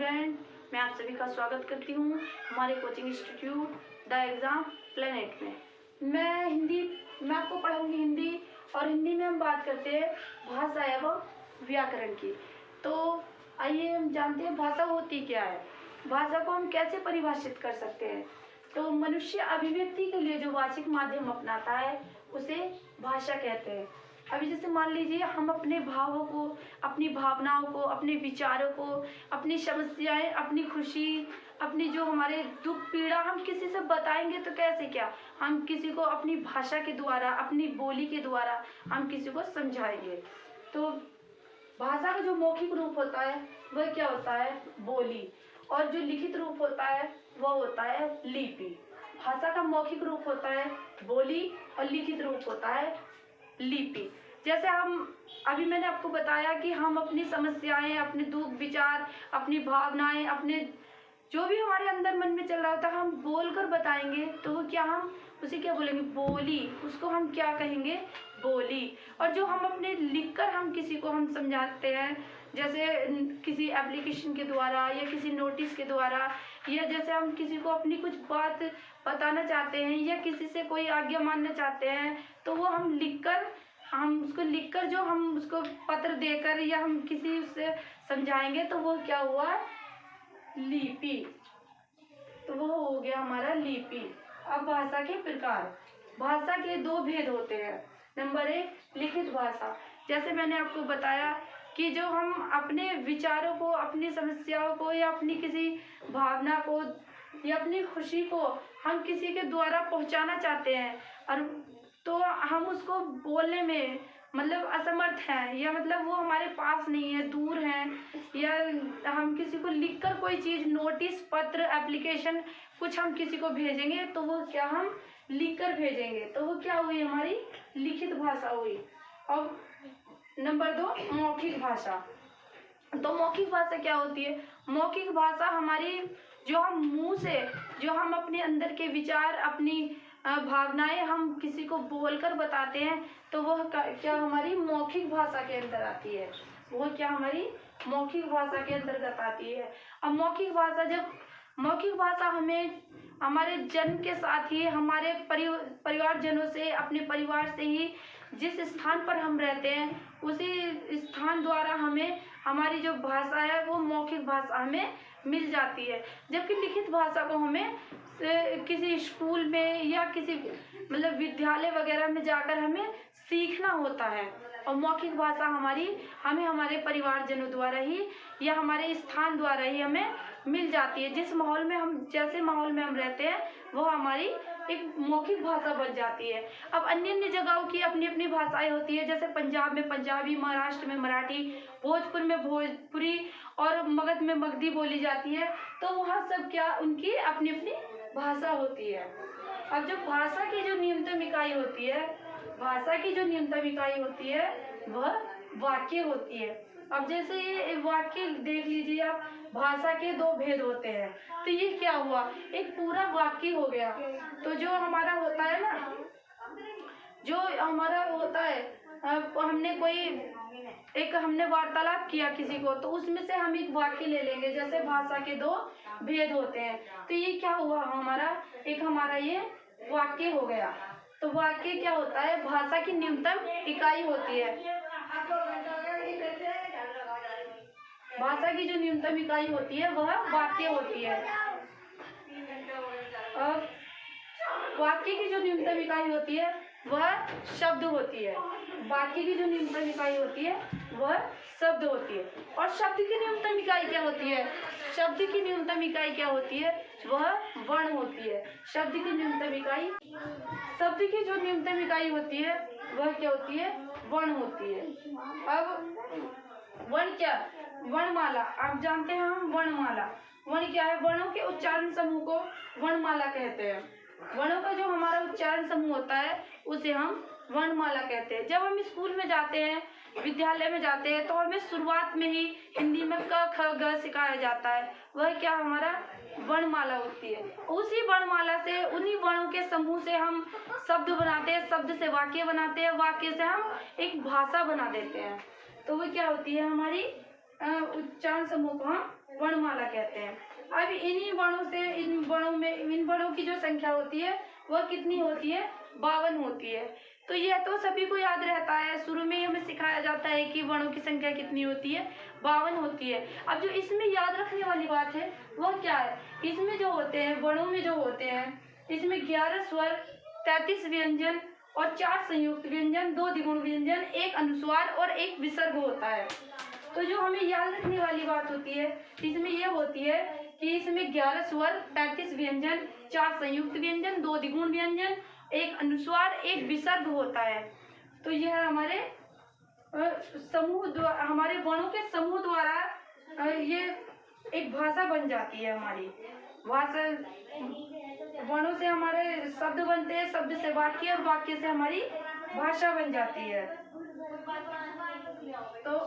Student, मैं आप सभी का स्वागत करती हूँ हमारे coaching institute the exam planet में। मैं आपको पढ़ाऊँगी हिंदी, और हिंदी में हम बात करते हैं भाषा एवं व्याकरण की। तो आइए हम जानते हैं भाषा होती क्या है, भाषा को हम कैसे परिभाषित कर सकते हैं। तो मनुष्य अभिव्यक्ति के लिए जो वाचिक माध्यम अपनाता है उसे भाषा कहते हैं। अभी जैसे मान लीजिए हम अपने भावों को, अपनी भावनाओं को, अपने विचारों को, अपनी समस्याएं, अपनी खुशी, अपनी जो हमारे दुख पीड़ा हम किसी से बताएंगे तो कैसे, क्या हम किसी को अपनी भाषा के द्वारा, अपनी बोली के द्वारा हम किसी को समझाएंगे। तो भाषा का जो मौखिक रूप होता है वह क्या होता है, बोली, और जो लिखित रूप होता है वह होता है लिपि। भाषा का मौखिक रूप होता है बोली और लिखित रूप होता है लिपि। जैसे अभी मैंने आपको बताया कि हम अपनी समस्याएं, अपने दुख विचार, अपनी भावनाएं, अपने जो भी हमारे अंदर मन में चल रहा होता है हम बोलकर बताएंगे तो वो क्या, हम उसे क्या बोलेंगे, बोली। उसको हम क्या कहेंगे, बोली। और जो हम अपने लिखकर हम किसी को हम समझाते हैं, जैसे किसी एप्लीकेशन के द्वारा या किसी नोटिस के द्वारा, या जैसे हम किसी को अपनी कुछ बात बताना चाहते हैं या किसी से कोई आज्ञा मानना चाहते हैं, तो वो हम उसको लिखकर जो हम उसको पत्र देकर या हम किसी से समझाएंगे तो वो क्या हुआ, लिपि। तो वो हो गया हमारा लिपि। अब भाषा के प्रकार। भाषा के दो भेद होते हैं। नंबर 1, लिखित भाषा। जैसे मैंने आपको बताया कि जो हम अपने विचारों को, अपनी समस्याओं को या अपनी किसी भावना को या अपनी खुशी को हम किसी के द्वारा पहुंचाना चाहते हैं, और तो हम उसको बोलने में मतलब असमर्थ हैं, या मतलब वो हमारे पास नहीं है, दूर हैं, या हम किसी को लिखकर कोई चीज़, नोटिस, पत्र, एप्लीकेशन कुछ हम किसी को भेजेंगे तो वो क्या, हम लिखकर भेजेंगे तो वो क्या हुई, हमारी लिखित भाषा हुई। और नंबर 2, मौखिक भाषा। तो मौखिक भाषा क्या होती है, मौखिक भाषा हमारी जो हम मुंह से, जो हम अपने अंदर के विचार, अपनी भावनाएं हम किसी को बोलकर बताते हैं तो वह क्या हमारी मौखिक भाषा के अंदर आती है, वह क्या हमारी मौखिक भाषा के अंतर्गत आती है। अब मौखिक भाषा हमें हमारे जन्म के साथ ही हमारे परिवारजनों से, अपने परिवार से ही जिस स्थान पर हम रहते हैं उसी स्थान द्वारा हमें हमारी जो भाषा है वो मौखिक भाषा हमें मिल जाती है। जबकि लिखित भाषा को हमें किसी स्कूल में या किसी मतलब विद्यालय वगैरह में जाकर हमें सीखना होता है, और मौखिक भाषा हमें हमारे परिवारजनों द्वारा ही या हमारे स्थान द्वारा ही हमें मिल जाती है। जैसे माहौल में हम रहते हैं वो हमारी एक मौखिक भाषा बन जाती है। अब अन्य जगहों की अपनी अपनी भाषाएं होती है, जैसे पंजाब में पंजाबी, महाराष्ट्र में मराठी, भोजपुर में भोजपुरी और मगध में मगधी बोली जाती है। तो वहाँ सब क्या, उनकी अपनी अपनी भाषा होती है। अब जो भाषा की जो न्यूनतम इकाई होती है वह वाक्य होती है। अब जैसे ये वाक्य देख लीजिए आप, भाषा के दो भेद होते हैं, तो ये क्या हुआ, एक पूरा वाक्य हो गया। तो जो हमारा होता है ना, हमने वार्तालाप किया किसी को, तो उसमें से हम एक वाक्य ले लेंगे। जैसे भाषा के दो भेद होते हैं, तो ये क्या हुआ, हमारा ये वाक्य हो गया। तो वाक्य क्या होता है, भाषा की न्यूनतम इकाई होती है। भाषा की जो न्यूनतम इकाई होती है वह वाक्य होती है। और वाक्य की जो न्यूनतम इकाई होती है वह शब्द होती है। वाक्य की जो न्यूनतम इकाई होती है वह शब्द होती है। और शब्द की न्यूनतम इकाई क्या होती है, वह वर्ण होती है। शब्द की जो न्यूनतम इकाई होती है वह क्या होती है, वर्ण होती है। अब वर्णमाला, आप जानते हैं हम वर्णमाला। वर्ण क्या है, वर्णों के उच्चारण समूह को वर्णमाला कहते हैं। वर्णों का जो हमारा उच्चारण समूह होता है उसे हम वर्णमाला कहते हैं। जब हम स्कूल में जाते हैं, विद्यालय में जाते हैं, तो हमें शुरुआत में ही हिंदी में क ख ग सिखाया जाता है। वह क्या हमारा वर्णमाला होती है। उसी वर्णमाला से, उन्हीं वर्णों के समूह से हम शब्द बनाते हैं, शब्द से वाक्य बनाते हैं, वाक्य से हम एक भाषा बना देते हैं। तो वो क्या होती है, हमारी उच्चारण समूह को हम वर्णमाला कहते हैं। अब इन्हीं वर्णों से इन वर्णों की जो संख्या होती है वह कितनी होती है? 52 होती है। तो यह तो सभी को याद रहता है, शुरू में ही हमें सिखाया जाता है कि वर्णों की संख्या कितनी होती है? 52 होती है। अब जो इसमें याद रखने वाली बात है वह क्या है? इसमें जो होते हैं, वर्णों में जो होते हैं, इसमें 11 स्वर, 33 व्यंजन और 4 संयुक्त व्यंजन, 2 द्विगुण व्यंजन, 1 अनुस्वार और 1 विसर्ग होता है। तो जो हमें याद रखने वाली बात होती है इसमें यह होती है कि इसमें 11 स्वर, 33 व्यंजन, 4 संयुक्त व्यंजन, 2 द्विगुण व्यंजन, 1 अनुस्वार, 1 विसर्ग होता है। तो यह हमारे हमारे वर्णों के समूह द्वारा ये एक भाषा बन जाती है। हमारी भाषा, वर्णों से हमारे शब्द बनते हैं, शब्द से वाक्य और वाक्य से हमारी भाषा बन जाती है। तो